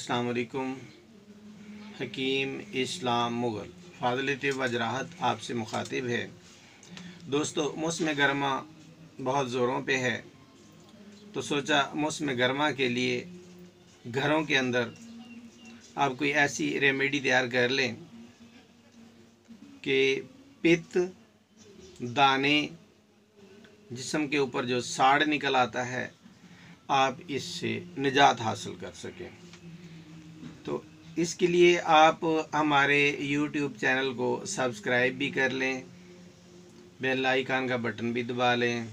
अस्सलाम वालेकुम। हकीम इस्लाम मुग़ल फ़ाज़िल वजराहत आपसे मुखातिब है। दोस्तों, मौसम गर्मा बहुत ज़ोरों पे है, तो सोचा मौसम गर्मा के लिए घरों के अंदर आप कोई ऐसी रेमेडी तैयार कर लें कि पित्त, दाने, जिस्म के ऊपर जो साड़ निकल आता है, आप इससे निजात हासिल कर सकें। तो इसके लिए आप हमारे YouTube चैनल को सब्सक्राइब भी कर लें, बेल आइकन का बटन भी दबा लें,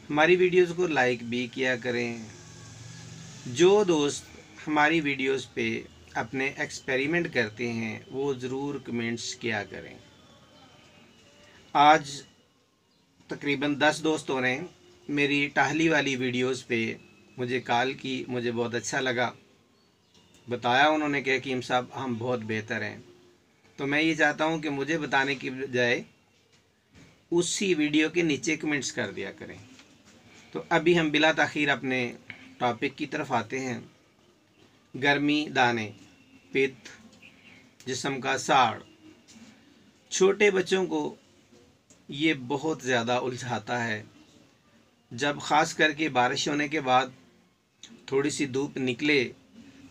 हमारी वीडियोस को लाइक भी किया करें। जो दोस्त हमारी वीडियोस पे अपने एक्सपेरिमेंट करते हैं वो ज़रूर कमेंट्स किया करें। आज तकरीबन 10 दोस्तों ने मेरी टाहली वाली वीडियोस पे मुझे कॉल की, मुझे बहुत अच्छा लगा। बताया उन्होंने कि हकीम साहब हम बहुत बेहतर हैं। तो मैं ये चाहता हूँ कि मुझे बताने की बजाय उसी वीडियो के नीचे कमेंट्स कर दिया करें। तो अभी हम बिला ताख़ीर अपने टॉपिक की तरफ आते हैं। गर्मी, दाने, पित्त, जिस्म का साड़। छोटे बच्चों को ये बहुत ज़्यादा उलझाता है। जब ख़ास करके बारिश होने के बाद थोड़ी सी धूप निकले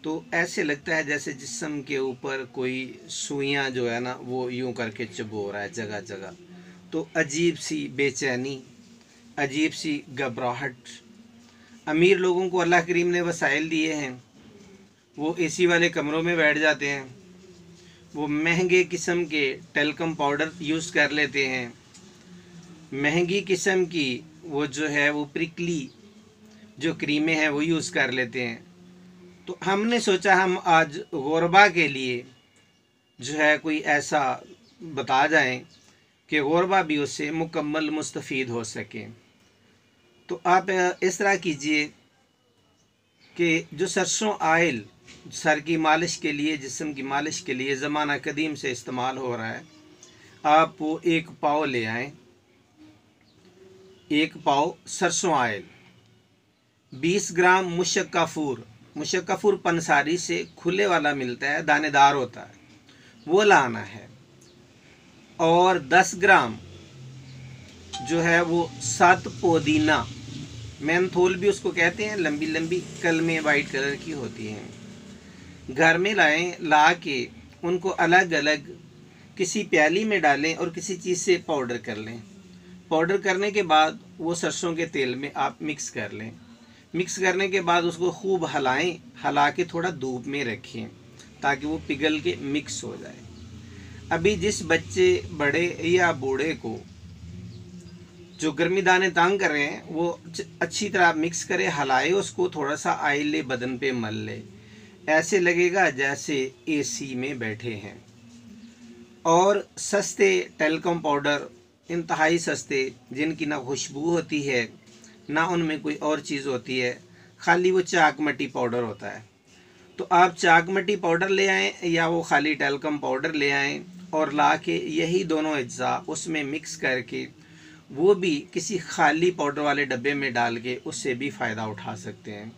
तो ऐसे लगता है जैसे जिस्म के ऊपर कोई सुइयां जो है ना वो यूं करके चुभो रहा है जगह जगह। तो अजीब सी बेचैनी, अजीब सी घबराहट। अमीर लोगों को अल्लाह करीम ने वसाइल दिए हैं, वो एसी वाले कमरों में बैठ जाते हैं, वो महंगे किस्म के टेल्कम पाउडर यूज़ कर लेते हैं, महंगी किस्म की वो जो है वो प्रिकली जो क्रीमें हैं वो यूज़ कर लेते हैं। तो हमने सोचा हम आज गुरबा के लिए जो है कोई ऐसा बता जाएं कि गुरबा भी उससे मुकम्मल मुस्तफ़ीद हो सके। तो आप इस तरह कीजिए कि जो सरसों आयल सर की मालिश के लिए, जिस्म की मालिश के लिए ज़माना कदीम से इस्तेमाल हो रहा है, आप वो 1 पाव ले आएँ। 1 पाव सरसों आयल, 20 ग्राम मुशक्काफ़ूर पंसारी से खुले वाला मिलता है, दानेदार होता है, वो लाना है। और 10 ग्राम जो है वो सात पुदीना, मेंथोल भी उसको कहते हैं, लंबी लंबी कलमें वाइट कलर की होती हैं, घर में लाएं। ला के उनको अलग अलग किसी प्याली में डालें और किसी चीज़ से पाउडर कर लें। पाउडर करने के बाद वो सरसों के तेल में आप मिक्स कर लें। मिक्स करने के बाद उसको खूब हिलाएं, हिला के थोड़ा धूप में रखें ताकि वो पिघल के मिक्स हो जाए। अभी जिस बच्चे, बड़े या बूढ़े को जो गर्मी दाने तंग कर रहे हैं वो अच्छी तरह मिक्स करे, हिलाए उसको, थोड़ा सा ऑयल ले, बदन पे मल ले, ऐसे लगेगा जैसे एसी में बैठे हैं। और सस्ते टेल्कम पाउडर, इंतहाई सस्ते, जिनकी ना खुशबू होती है ना उनमें कोई और चीज़ होती है, खाली वो चाकमटी पाउडर होता है। तो आप चाकमटी पाउडर ले आएँ या वो खाली टेल्कम पाउडर ले आएँ और ला के यही दोनों अज्जा उसमें मिक्स करके वो भी किसी खाली पाउडर वाले डब्बे में डाल के उससे भी फ़ायदा उठा सकते हैं।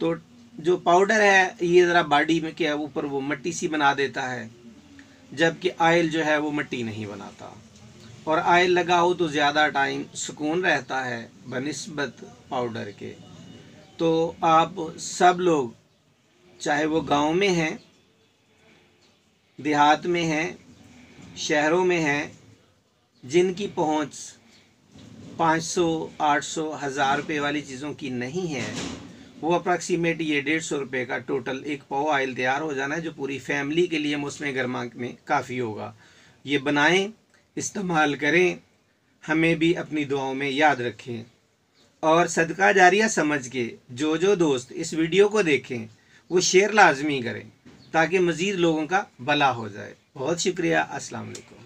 तो जो पाउडर है ये ज़रा बॉडी में के ऊपर वो मिट्टी सी बना देता है, जबकि ऑयल जो है वो मिट्टी नहीं बनाता। और ऑयल लगाओ तो ज़्यादा टाइम सुकून रहता है बनिस्बत पाउडर के। तो आप सब लोग, चाहे वो गांव में हैं, देहात में हैं, शहरों में हैं, जिनकी पहुंच 500, 800, 1000 रुपये वाली चीज़ों की नहीं है, वो अप्रॉक्सीमेट ये 150 रुपये का टोटल 1 पाव ऑयल तैयार हो जाना है, जो पूरी फैमिली के लिए मौसम गर्मा में काफ़ी होगा। ये बनाएं, इस्तेमाल करें, हमें भी अपनी दुआओं में याद रखें। और सदका जारिया समझ के जो दोस्त इस वीडियो को देखें वो शेयर लाजमी करें ताकि मज़ीद लोगों का भला हो जाए। बहुत शुक्रिया। अस्सलाम वालेकुम।